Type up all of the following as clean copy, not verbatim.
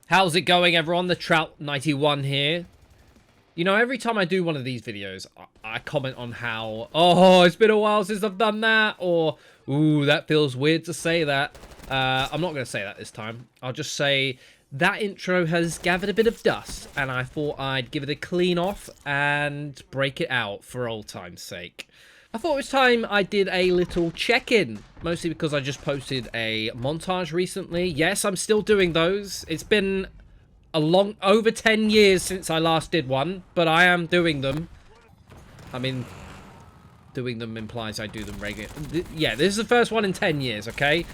How's it going, everyone? The Trout91 here. You know, every time I do one of these videos, I comment on how, oh, it's been a while since I've done that, or, ooh, that feels weird to say that. I'm not going to say that this time. I'll just say that intro has gathered a bit of dust, and I thought I'd give it a clean off and break it out for old time's sake. I thought it was time I did a little check-in, mostly because I just posted a montage recently. Yes, I'm still doing those. It's been over 10 years since I last did one, but I am doing them. I mean, doing them implies I do them regularly. Yeah, this is the first one in 10 years, okay?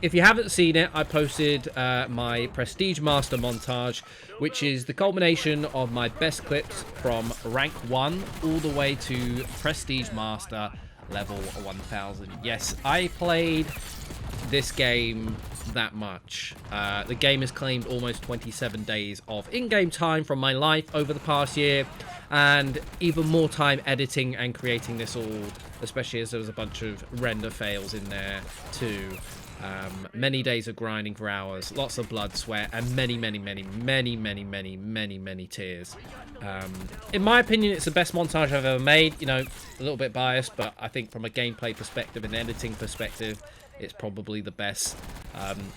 If you haven't seen it, I posted my Prestige Master montage, which is the culmination of my best clips from rank 1 all the way to Prestige Master level 1000. Yes, I played this game that much. The game has claimed almost 27 days of in-game time from my life over the past year, and even more time editing and creating this all, especially as there was a bunch of render fails in there too. Many days of grinding for hours, lots of blood, sweat, and many tears. In my opinion, it's the best montage I've ever made. You know, a little bit biased, but I think from a gameplay perspective and editing perspective, it's probably the best.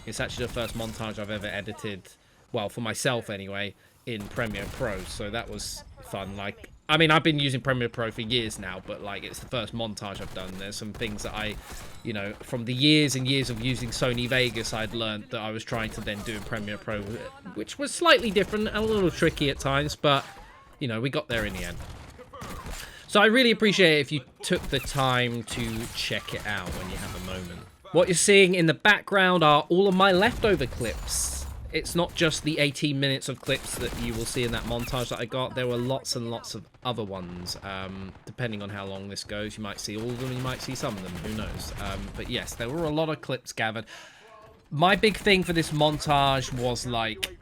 It's actually the first montage I've ever edited, well, for myself anyway, in Premiere Pro, so that was fun. Like, I mean, I've been using Premiere Pro for years now, but like, it's the first montage I've done. There's some things that I, you know, from the years and years of using Sony Vegas, I'd learned that I was trying to then do in Premiere Pro, which was slightly different and a little tricky at times, but, you know, we got there in the end. So I really appreciate it if you took the time to check it out when you have a moment. What you're seeing in the background are all of my leftover clips. It's not just the 18 minutes of clips that you will see in that montage that I got. There were lots and lots of other ones. Depending on how long this goes, you might see all of them, you might see some of them, who knows. But yes, there were a lot of clips gathered. My big thing for this montage was, like,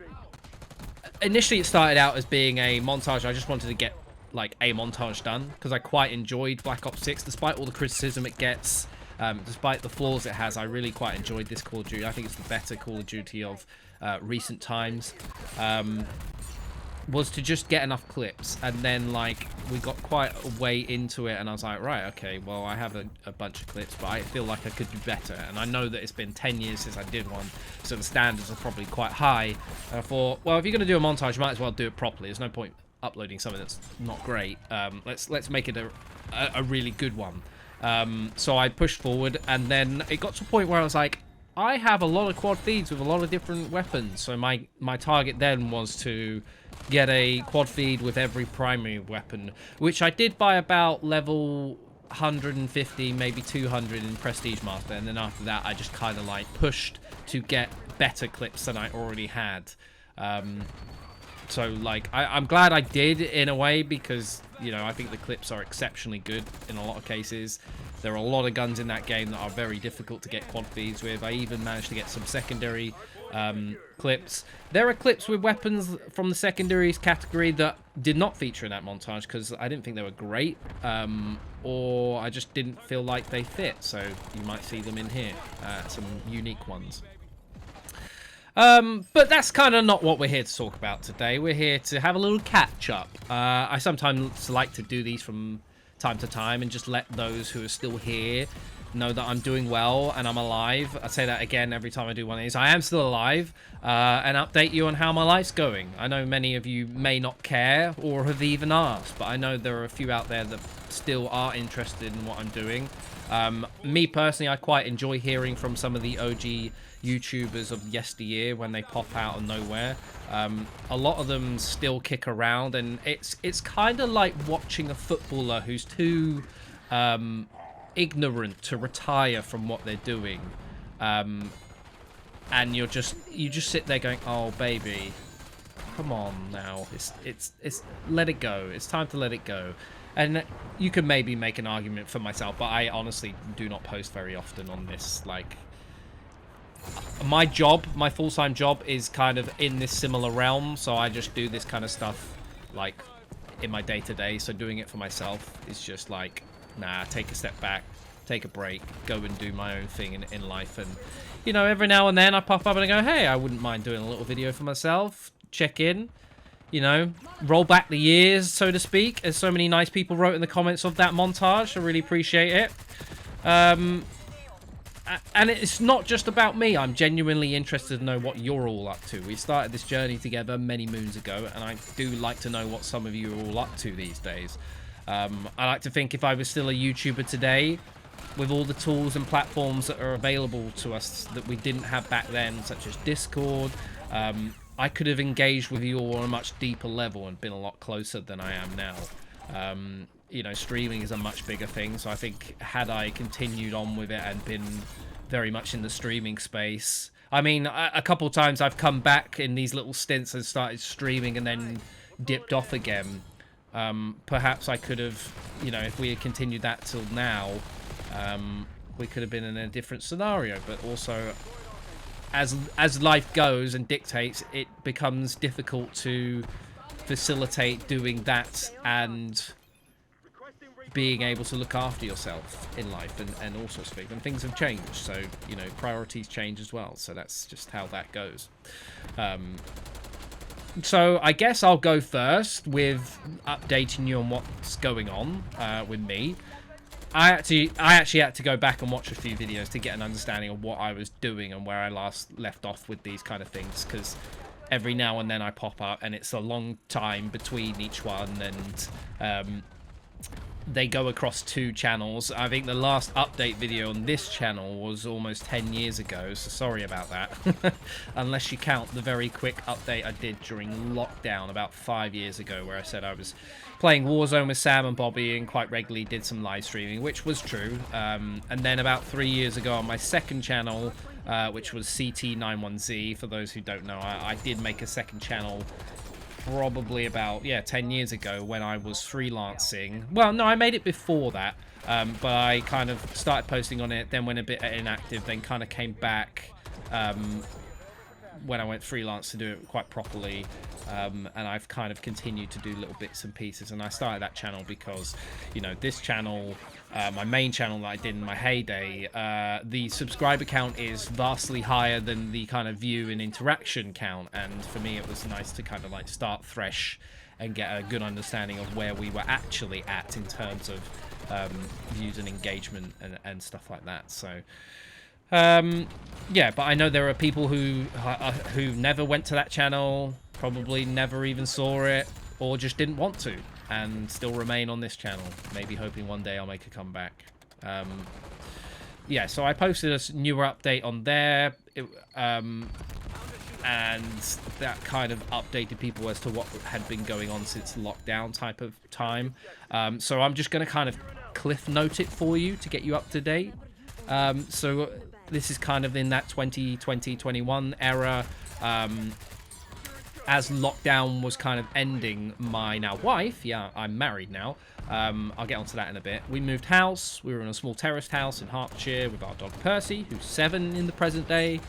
initially it started out as being a montage. I just wanted to get, like, a montage done, because I quite enjoyed Black Ops 6, despite all the criticism it gets. Despite the flaws it has, I really quite enjoyed this Call of Duty. I think it's the better Call of Duty of recent times. Was to just get enough clips, and then, like, we got quite a way into it, and I was like, right, okay, well, I have a bunch of clips, but I feel like I could do better, and I know that it's been 10 years since I did one, so the standards are probably quite high, and I thought, well, if you're going to do a montage, you might as well do it properly. There's no point uploading something that's not great. Let's make it a really good one. So I pushed forward, and then it got to a point where I was like, I have a lot of quad feeds with a lot of different weapons. So my target then was to get a quad feed with every primary weapon, which I did by about level 150, maybe 200 in Prestige Master. And then after that, I just kind of like pushed to get better clips than I already had. So, like, I'm glad I did in a way, because, you know, I think the clips are exceptionally good in a lot of cases. There are a lot of guns in that game that are very difficult to get quad feeds with. I even managed to get some secondary clips. There are clips with weapons from the secondaries category that did not feature in that montage because I didn't think they were great, or I just didn't feel like they fit. So you might see them in here, some unique ones. But that's kind of not what we're here to talk about today. We're here to have a little catch-up. I sometimes like to do these from time to time and just let those who are still here know that I'm doing well and I'm alive. I say that again every time I do one of these. I am still alive, and update you on how my life's going. I know many of you may not care or have even asked, but I know there are a few out there that still are interested in what I'm doing. Me personally, I quite enjoy hearing from some of the OG YouTubers of yesteryear when they pop out of nowhere. A lot of them still kick around, and it's kind of like watching a footballer who's too ignorant to retire from what they're doing, and you just sit there going, oh baby, come on now, it's let it go, it's time to let it go. And you could maybe make an argument for myself, but I honestly do not post very often on this. Like, my job, my full-time job is kind of in this similar realm, so I just do this kind of stuff, like, in my day-to-day. So doing it for myself is just like, nah, take a step back, take a break, go and do my own thing in life. And you know, every now and then I pop up and I go, hey, I wouldn't mind doing a little video for myself. Check in, you know, roll back the years, so to speak, as so many nice people wrote in the comments of that montage. I really appreciate it. And it's not just about me. I'm genuinely interested to know what you're all up to. We started this journey together many moons ago, and I do like to know what some of you are all up to these days. I like to think if I was still a YouTuber today, with all the tools and platforms that are available to us that we didn't have back then, such as Discord, I could have engaged with you all on a much deeper level and been a lot closer than I am now. You know, streaming is a much bigger thing, so I think had I continued on with it and been very much in the streaming space, I mean, a couple of times I've come back in these little stints and started streaming and then dipped off again. Perhaps I could have, you know, if we had continued that till now, we could have been in a different scenario. But also, as life goes and dictates, it becomes difficult to facilitate doing that and being able to look after yourself in life and all sorts of things. And things have changed, so, you know, priorities change as well. So that's just how that goes. So I guess I'll go first with updating you on what's going on with me. I actually had to go back and watch a few videos to get an understanding of what I was doing and where I last left off with these kind of things, because every now and then I pop up and it's a long time between each one, and they go across 2 channels. I think the last update video on this channel was almost 10 years ago, so sorry about that. Unless you count the very quick update I did during lockdown about 5 years ago, where I said I was playing Warzone with Sam and Bobby and quite regularly did some live streaming, which was true. And then about 3 years ago on my second channel, which was CT91Z, for those who don't know, I did make a second channel probably about 10 years ago when I was freelancing. Well, no, I made it before that, but I kind of started posting on it, then went a bit inactive, then kind of came back when I went freelance to do it quite properly, and I've kind of continued to do little bits and pieces. And I started that channel because, you know, this channel, my main channel that I did in my heyday, the subscriber count is vastly higher than the kind of view and interaction count, and for me it was nice to kind of like start fresh and get a good understanding of where we were actually at in terms of views and engagement and stuff like that. So yeah, but I know there are people who never went to that channel, probably never even saw it, or just didn't want to, and still remain on this channel, maybe hoping one day I'll make a comeback. Yeah, so I posted a newer update on there, and that kind of updated people as to what had been going on since lockdown type of time. So I'm just going to kind of cliff note it for you to get you up to date. So this is kind of in that 2020-21 era. As lockdown was kind of ending, my now wife, yeah, I'm married now, I'll get onto that in a bit. We moved house. We were in a small terraced house in Hertfordshire with our dog Percy, who's 7 in the present day.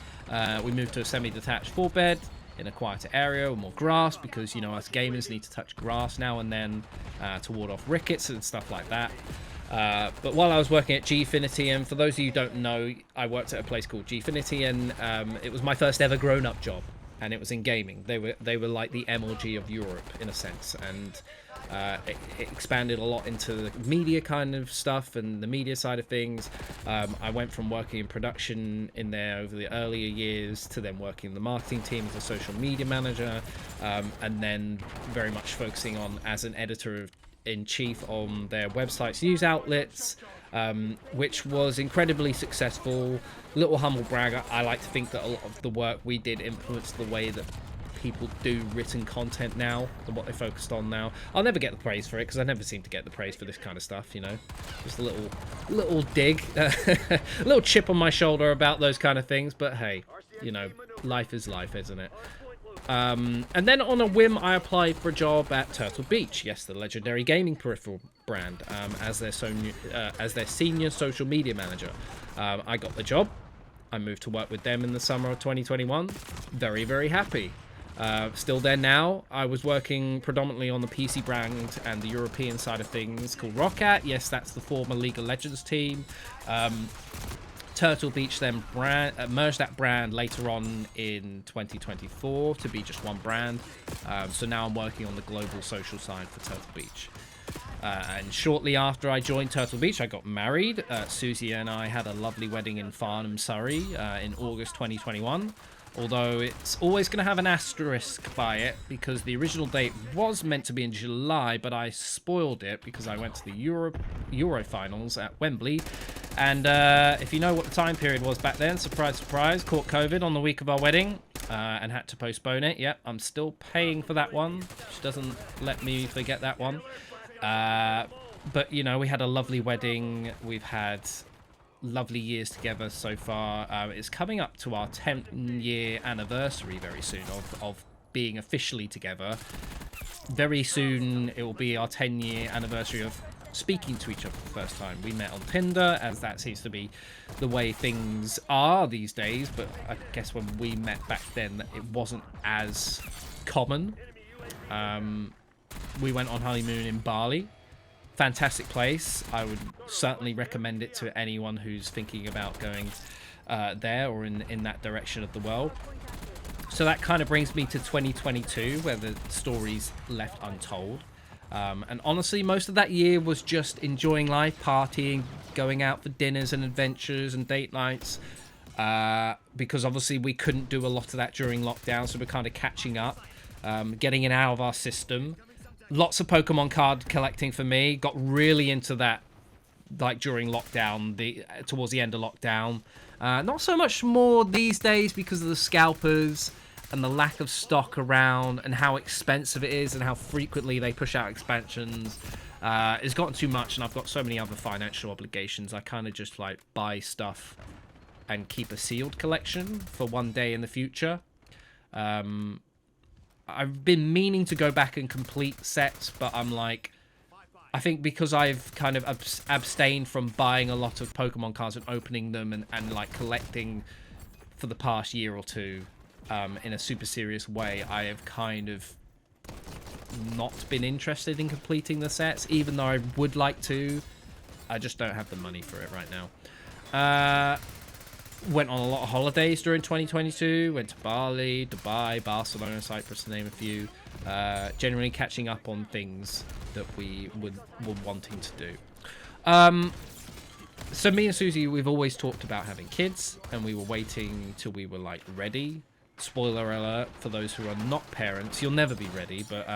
We moved to a semi-detached 4-bed in a quieter area with more grass, because, you know, us gamers need to touch grass now and then to ward off rickets and stuff like that. But while I was working at Gfinity, and for those of you who don't know, I worked at a place called Gfinity, and it was my first ever grown-up job, and it was in gaming. They were like the MLG of Europe in a sense, and it expanded a lot into the media kind of stuff and the media side of things. I went from working in production in there over the earlier years to then working in the marketing team as a social media manager, and then very much focusing on as an editor-in-chief on their website's news outlets, which was incredibly successful. Little humble brag, I like to think that a lot of the work we did influenced the way that people do written content now and what they focused on now. I'll never get the praise for it, because I never seem to get the praise for this kind of stuff, you know. Just a little dig, a little chip on my shoulder about those kind of things, but hey, you know, life is life, isn't it? And then on a whim, I applied for a job at Turtle Beach, yes, the legendary gaming peripheral brand, as their senior social media manager. I got the job. I moved to work with them in the summer of 2021. Very, very happy. Still there now. I was working predominantly on the PC brand and the European side of things called Roccat. Yes, that's the former League of Legends team. Turtle Beach then merged that brand later on in 2024 to be just one brand. So now I'm working on the global social side for Turtle Beach. And shortly after I joined Turtle Beach, I got married. Susie and I had a lovely wedding in Farnham, Surrey in August 2021. Although it's always going to have an asterisk by it because the original date was meant to be in July, but I spoiled it because I went to the Euro finals at Wembley. And if you know what the time period was back then, surprise, surprise, caught COVID on the week of our wedding and had to postpone it. Yep, I'm still paying for that one, which doesn't let me forget that one. But, you know, we had a lovely wedding. We've had lovely years together so far. It's coming up to our 10-year anniversary very soon of being officially together. Very soon it will be our 10-year anniversary of speaking to each other for the first time. We met on Tinder, as that seems to be the way things are these days, but I guess when we met back then it wasn't as common. We went on honeymoon in Bali. Fantastic place. I would certainly recommend it to anyone who's thinking about going there or in that direction of the world. So that kind of brings me to 2022, where the story's left untold. And honestly, most of that year was just enjoying life, partying, going out for dinners and adventures and date nights. Because obviously we couldn't do a lot of that during lockdown, so we're kind of catching up, getting it out of our system. Lots of Pokemon card collecting for me. Got really into that, like during lockdown, towards the end of lockdown. Not so much more these days because of the scalpers and the lack of stock around and how expensive it is and how frequently they push out expansions. It's gotten too much, and I've got so many other financial obligations. I kind of just like buy stuff and keep a sealed collection for one day in the future. I've been meaning to go back and complete sets, but I'm like, I think because I've kind of abstained from buying a lot of Pokemon cards and opening them and like collecting for the past year or two in a super serious way, I have kind of not been interested in completing the sets, even though I would like to. I just don't have the money for it right now. Went on a lot of holidays during 2022. Went to Bali, Dubai, Barcelona, Cyprus, to name a few. Generally catching up on things that we were wanting to do. So me and Susie, we've always talked about having kids, and we were waiting till we were like ready. Spoiler alert for those who are not parents, you'll never be ready, but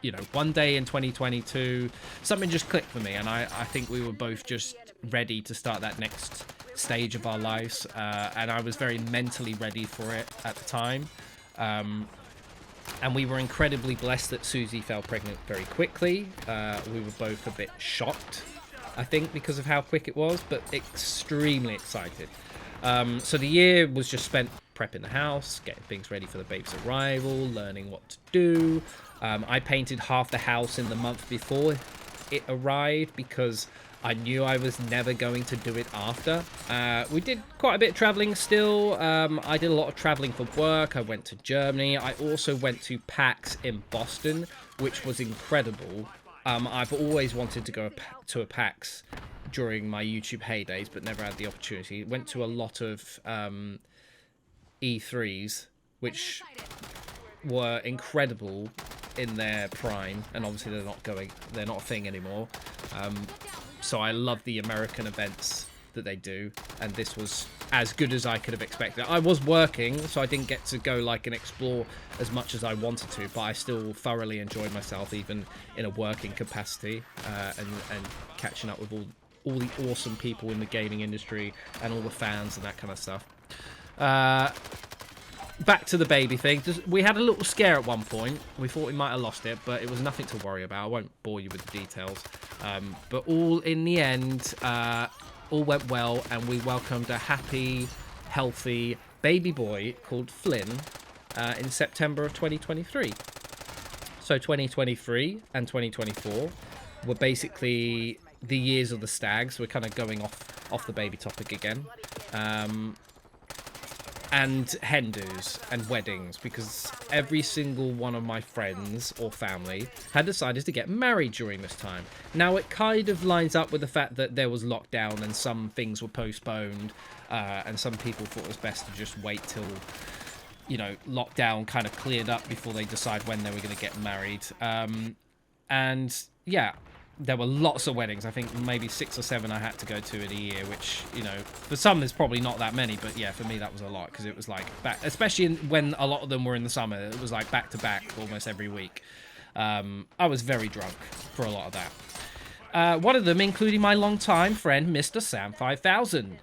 you know, one day in 2022 something just clicked for me, and I think we were both just ready to start that next stage of our lives, and I was very mentally ready for it at the time. And we were incredibly blessed that Susie fell pregnant very quickly. We were both a bit shocked, I think, because of how quick it was, but extremely excited. So the year was just spent prepping the house, getting things ready for the babe's arrival, learning what to do. I painted half the house in the month before it arrived because I knew I was never going to do it after. We did quite a bit of traveling still. I did a lot of traveling for work. I went to Germany. I also went to PAX in Boston, which was incredible. I've always wanted to go to a PAX during my YouTube heydays, but never had the opportunity. Went to a lot of E3s, which were incredible in their prime, and obviously they're not a thing anymore. So I love the American events that they do, and this was as good as I could have expected. I was working, so I didn't get to go like and explore as much as I wanted to, but I still thoroughly enjoyed myself, even in a working capacity, and catching up with all the awesome people in the gaming industry and all the fans and that kind of stuff. Back to the baby thing. We had a little scare at one point. We thought we might have lost it, but it was nothing to worry about. I won't bore you with the details. But all in the end, all went well, and we welcomed a happy, healthy baby boy called Flynn in September of 2023. So 2023 and 2024 were basically the years of the stags. We're kind of going off the baby topic again. and hen dos and weddings, because every single one of my friends or family had decided to get married during this time. Now, it kind of lines up with the fact that there was lockdown and some things were postponed, and some people thought it was best to just wait till, you know, lockdown kind of cleared up before they decide when they were going to get married. And yeah, there were lots of weddings. I think maybe 6 or 7 I had to go to in a year, which, you know, for some there's probably not that many, but yeah, for me that was a lot, because it was like back, especially when a lot of them were in the summer, it was like back to back almost every week. I was very drunk for a lot of that. One of them including my longtime friend, Mr. Sam 5000.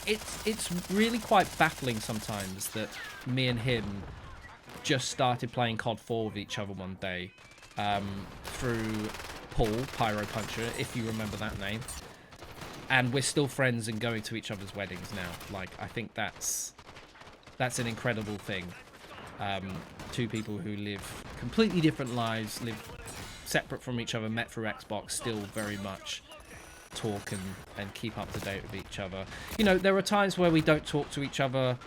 It's really quite baffling sometimes that me and him just started playing COD 4 with each other one day. Through Paul, Pyro Puncher, if you remember that name. And we're still friends and going to each other's weddings now. Like, I think that's an incredible thing. 2 people who live completely different lives, live separate from each other, met through Xbox, still very much talk and keep up to date with each other. You know, there are times where we don't talk to each other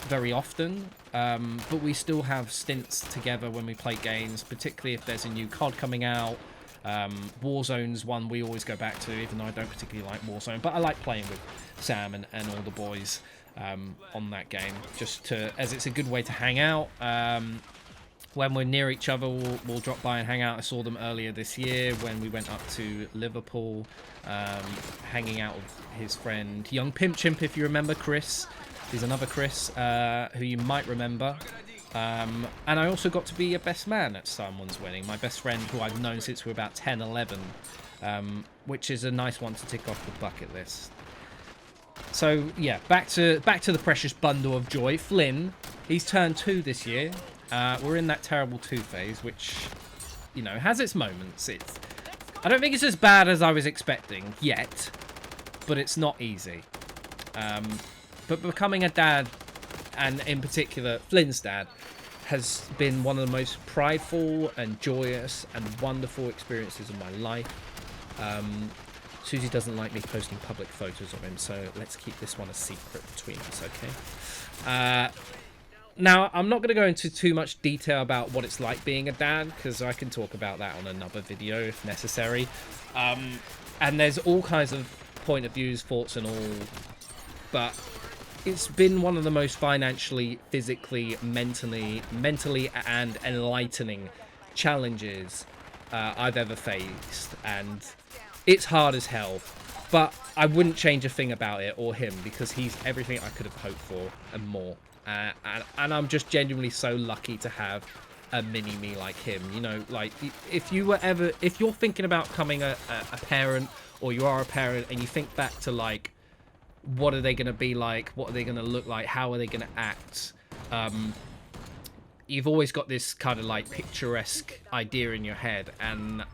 very often, but we still have stints together when we play games, particularly if there's a new COD coming out. Warzone's one we always go back to, even though I don't particularly like Warzone, but I like playing with Sam and all the boys on that game, just as it's a good way to hang out. When we're near each other, we'll drop by and hang out. I saw them earlier this year when we went up to Liverpool, hanging out with his friend Young Pimp Chimp, if you remember, Chris. He's another Chris, who you might remember. And I also got to be a best man at someone's wedding. My best friend, who I've known since we were about 10, 11, which is a nice one to tick off the bucket list. So, yeah, back to the precious bundle of joy. Flynn, he's turned 2 this year. We're in that terrible 2 phase, which, you know, has its moments. I don't think it's as bad as I was expecting yet, but it's not easy. But becoming a dad, and in particular Flynn's dad, has been one of the most prideful and joyous and wonderful experiences of my life. Susie doesn't like me posting public photos of him, so let's keep this one a secret between us, okay? Now, I'm not going to go into too much detail about what it's like being a dad, because I can talk about that on another video if necessary. And there's all kinds of point of views, thoughts and all, but it's been one of the most financially, physically, mentally and enlightening challenges I've ever faced, and it's hard as hell, but I wouldn't change a thing about it or him, because he's everything I could have hoped for and more. And I'm just genuinely so lucky to have a mini-me like him. You know, like, if you're thinking about becoming a parent, or you are a parent, and you think back to, like, what are they going to be like? What are they going to look like? How are they going to act? You've always got this kind of, like, picturesque idea in your head, and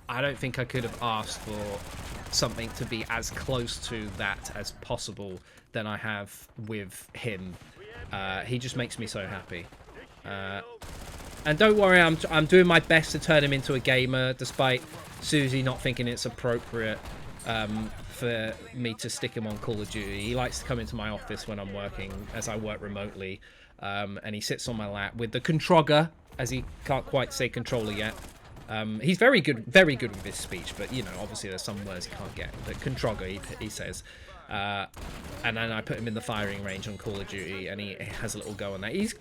I don't think I could have asked for something to be as close to that as possible than I have with him. He just makes me so happy. And don't worry, I'm doing my best to turn him into a gamer, despite Susie not thinking it's appropriate for me to stick him on Call of Duty. He likes to come into my office when I'm working, as I work remotely, and he sits on my lap with the controller, as he can't quite say controller yet. He's very good with his speech, but, you know, obviously there's some words he can't get. But controller, he says. And then I put him in the firing range on Call of Duty, and he has a little go on that. He's,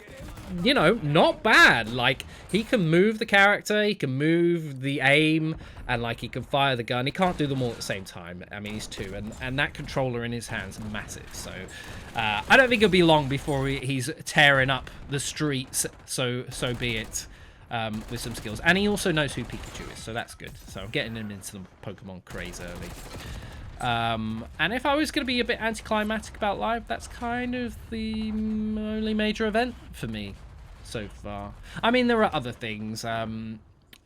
you know, not bad. Like, he can move the character, he can move the aim, and, like, he can fire the gun. He can't do them all at the same time. I mean, he's 2, and that controller in his hand's massive. So I don't think it'll be long before he's tearing up the streets, so be it. With some skills, and he also knows who Pikachu is, so that's good. So I'm getting him into the Pokemon craze early. And if I was going to be a bit anticlimactic about life, that's kind of the only major event for me so far. I mean, there are other things,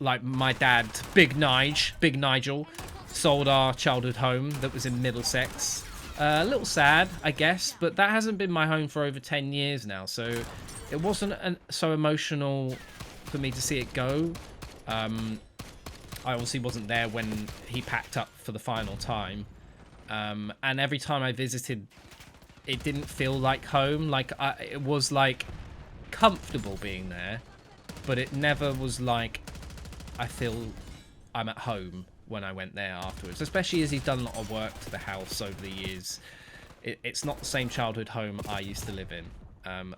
like my dad, Big Nigel, sold our childhood home that was in Middlesex. A little sad, I guess, but that hasn't been my home for over 10 years now, so it wasn't so emotional for me to see it go. I obviously wasn't there when he packed up for the final time, and every time I visited it didn't feel like home. Like, it was, like, comfortable being there, but it never was like, I feel I'm at home when I went there afterwards. Especially as he's done a lot of work to the house over the years. It's not the same childhood home I used to live in.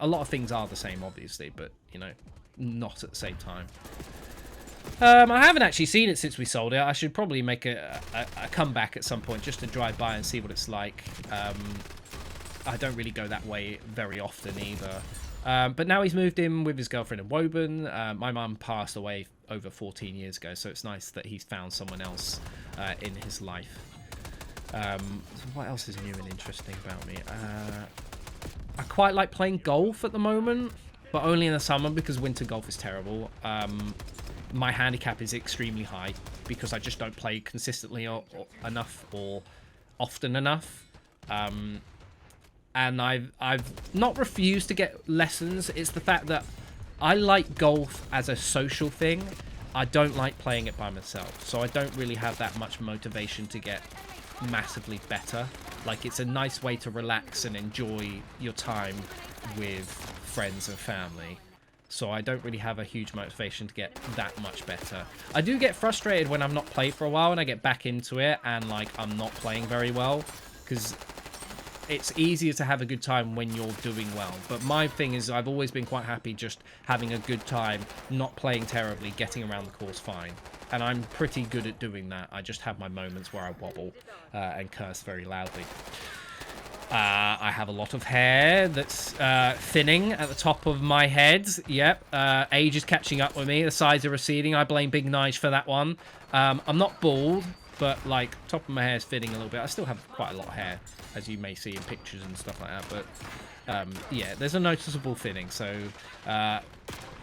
A lot of things are the same, obviously, but, you know, not at the same time. I haven't actually seen it since we sold it. I should probably make a comeback at some point just to drive by and see what it's like. I don't really go that way very often either. But now he's moved in with his girlfriend in Woburn. My mum passed away over 14 years ago, so it's nice that he's found someone else in his life. What else is new and interesting about me? I quite like playing golf at the moment, but only in the summer because winter golf is terrible. My handicap is extremely high because I just don't play consistently or enough or often enough. And I've not refused to get lessons. It's the fact that I like golf as a social thing. I don't like playing it by myself, so I don't really have that much motivation to get massively better. Like, it's a nice way to relax and enjoy your time with friends and family. So I don't really have a huge motivation to get that much better. I do get frustrated when I've not played for a while and I get back into it and, like, I'm not playing very well. Because it's easier to have a good time when you're doing well. But my thing is I've always been quite happy just having a good time, not playing terribly, getting around the course fine. And I'm pretty good at doing that. I just have my moments where I wobble and curse very loudly. I have a lot of hair that's thinning at the top of my head. Yep, age is catching up with me. The sides are receding. I blame Big Nige for that one. I'm not bald, but, like, top of my hair is thinning a little bit. I still have quite a lot of hair, as you may see in pictures and stuff like that. But, yeah, there's a noticeable thinning. So,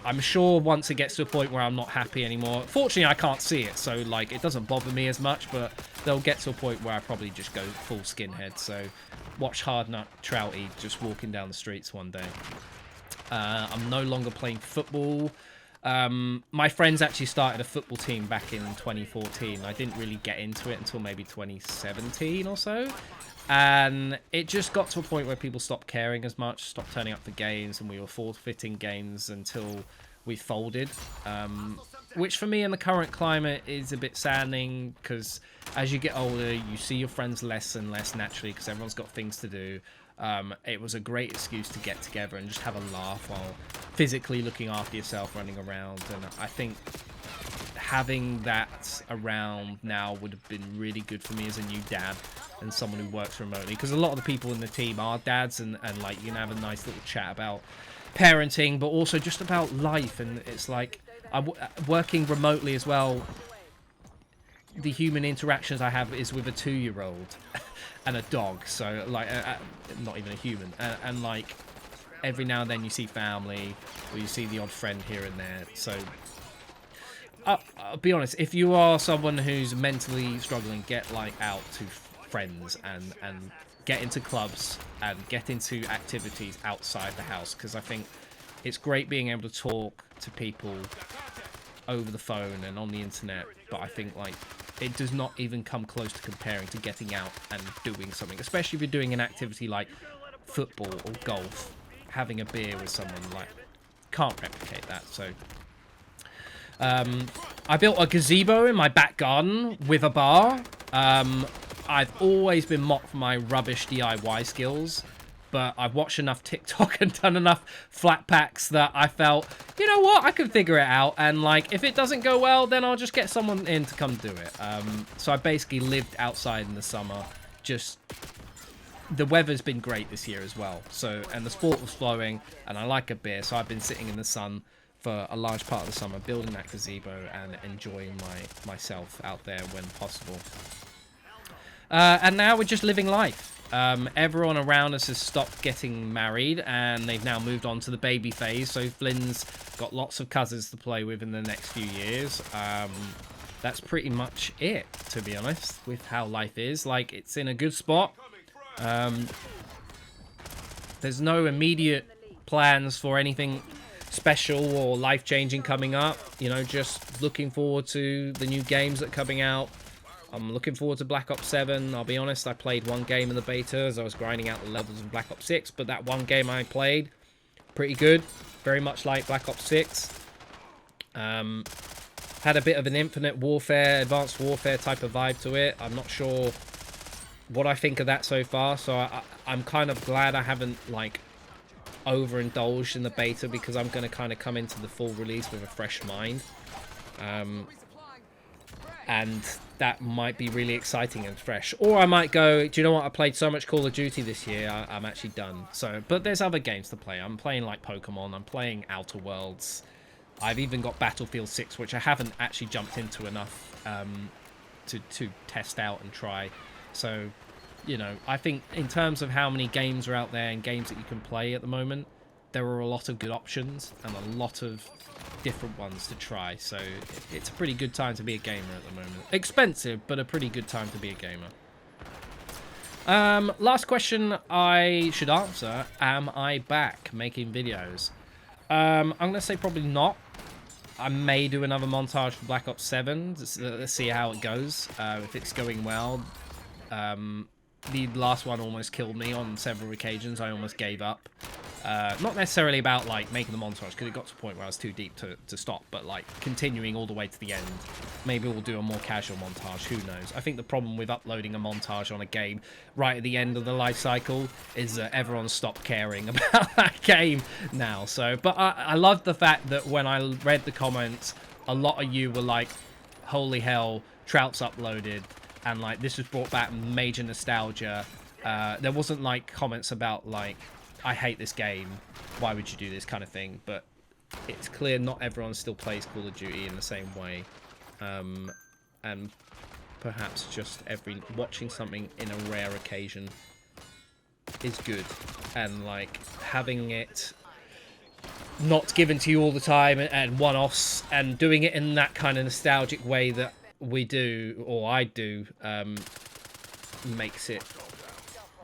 I'm sure once it gets to a point where I'm not happy anymore. Fortunately, I can't see it, so, like, it doesn't bother me as much. But they'll get to a point where I probably just go full skinhead. So, watch Hard Nut Trouty just walking down the streets one day. I'm no longer playing football. My friends actually started a football team back in 2014. I didn't really get into it until maybe 2017 or so. And it just got to a point where people stopped caring as much, stopped turning up for games, and we were forfeiting games until we folded. Which for me in the current climate is a bit saddening, because as you get older, you see your friends less and less naturally because everyone's got things to do. It was a great excuse to get together and just have a laugh while physically looking after yourself, running around. And I think having that around now would have been really good for me as a new dad and someone who works remotely, because a lot of the people in the team are dads, and like, you can have a nice little chat about parenting, but also just about life. And it's like, working remotely as well, the human interactions I have is with a 2-year-old and a dog, so, like, not even a human, and like, every now and then you see family, or you see the odd friend here and there. So I'll be honest, if you are someone who's mentally struggling, get, like, out to friends and get into clubs and get into activities outside the house, because I think it's great being able to talk to people over the phone and on the internet, but I think, like, it does not even come close to comparing to getting out and doing something, especially if you're doing an activity like football or golf. Having a beer with someone, like, can't replicate that. So I built a gazebo in my back garden with a bar. I've always been mocked for my rubbish DIY skills, but I've watched enough TikTok and done enough flat packs that I felt, you know what, I can figure it out. And, like, if it doesn't go well, then I'll just get someone in to come do it. So I basically lived outside in the summer. Just, the weather's been great this year as well. So, and the sport was flowing, and I like a beer, so I've been sitting in the sun for a large part of the summer, building that gazebo and enjoying myself out there when possible. And now we're just living life. Everyone around us has stopped getting married, and they've now moved on to the baby phase. So Flynn's got lots of cousins to play with in the next few years. That's pretty much it, to be honest, with how life is. Like, it's in a good spot. There's no immediate plans for anything special or life-changing coming up. You know, just looking forward to the new games that are coming out. I'm looking forward to Black Ops 7. I'll be honest, I played one game in the beta as I was grinding out the levels of Black Ops 6, but that one game I played, pretty good. Very much like Black Ops 6. Had a bit of an Infinite Warfare, Advanced Warfare type of vibe to it. I'm not sure what I think of that so far, so I'm kind of glad I haven't, like, overindulged in the beta, because I'm going to kind of come into the full release with a fresh mind. And that might be really exciting and fresh. Or I might go, do you know what? I played so much Call of Duty this year, I'm actually done. So, but there's other games to play. I'm playing like Pokemon, I'm playing Outer Worlds. I've even got Battlefield 6, which I haven't actually jumped into enough to test out and try. So, you know, I think in terms of how many games are out there and games that you can play at the moment, there are a lot of good options and a lot of different ones to try. So it's a pretty good time to be a gamer at the moment. Expensive, but a pretty good time to be a gamer. Last question I should answer. Am I back making videos? I'm going to say probably not. I may do another montage for Black Ops 7. Let's see how it goes. If it's going well. The last one almost killed me on several occasions. I almost gave up. Not necessarily about, like, making the montage, because it got to a point where I was too deep to stop, but, like, continuing all the way to the end. Maybe we'll do a more casual montage, who knows. I think the problem with uploading a montage on a game right at the end of the life cycle is that everyone stopped caring about that game now. So, but I love the fact that when I read the comments, a lot of you were like, holy hell, Trout's uploaded, and, like, this has brought back major nostalgia. There wasn't, like, comments about, like, I hate this game, why would you do this kind of thing, but it's clear not everyone still plays Call of Duty in the same way, and perhaps just watching something in a rare occasion is good, and, like, having it not given to you all the time and one-offs, and doing it in that kind of nostalgic way that we do, or I do, makes it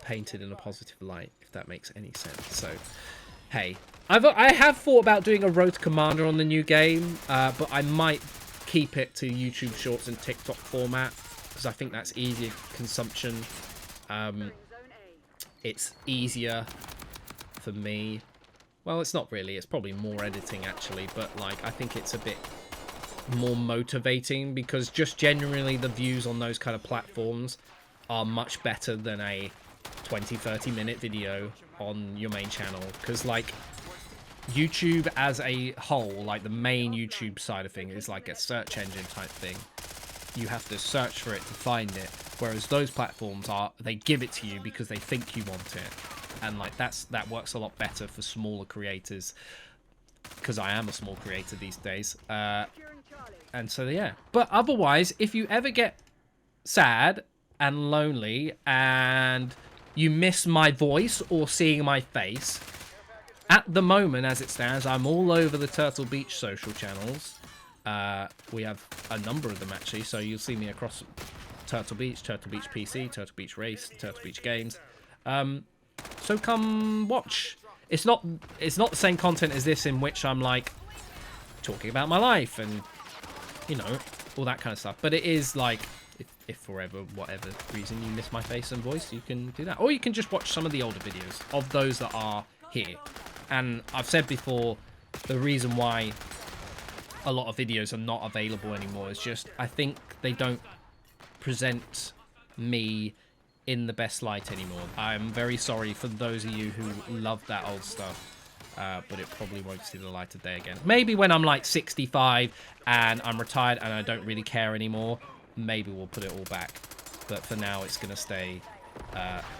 painted in a positive light, if that makes any sense. So, hey, I have thought about doing a Road to Commander on the new game, but I might keep it to YouTube Shorts and TikTok format, because I think that's easier consumption. It's easier for me. Well, it's not really. It's probably more editing, actually, but, like, I think it's a bit more motivating, because just generally the views on those kind of platforms are much better than a 20-30 minute video on your main channel, because, like, YouTube as a whole, like the main YouTube side of things, is like a search engine type thing. You have to search for it to find it, whereas those platforms they give it to you because they think you want it, and, like, that works a lot better for smaller creators, because I am a small creator these days, and so yeah. But otherwise, if you ever get sad and lonely and you miss my voice or seeing my face, at the moment, as it stands, I'm all over the Turtle Beach social channels. We have a number of them, actually, so you'll see me across Turtle Beach PC, Turtle Beach Race, Turtle Beach Games. So come watch. It's not the same content as this, in which I'm, like, talking about my life and, you know, all that kind of stuff. But it is, like, if for whatever reason you miss my face and voice, you can do that. Or you can just watch some of the older videos of those that are here. And I've said before, the reason why a lot of videos are not available anymore is just, I think they don't present me in the best light anymore. I'm very sorry for those of you who love that old stuff, but it probably won't see the light of day again. Maybe when I'm, like, 65 and I'm retired and I don't really care anymore, maybe we'll put it all back. But for now, it's going to stay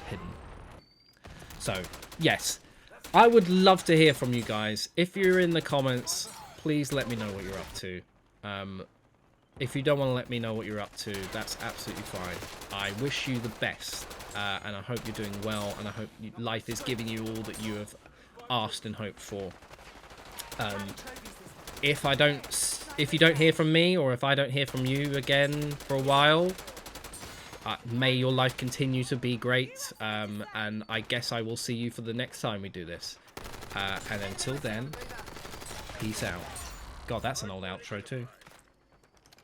hidden. So, yes, I would love to hear from you guys. If you're in the comments, please let me know what you're up to. If you don't want to let me know what you're up to, that's absolutely fine. I wish you the best, and I hope you're doing well, and I hope life is giving you all that you have asked and hoped for. If you don't hear from me, or if I don't hear from you again for a while, may your life continue to be great, and I guess I will see you for the next time we do this. And until then, peace out. God, that's an old outro too.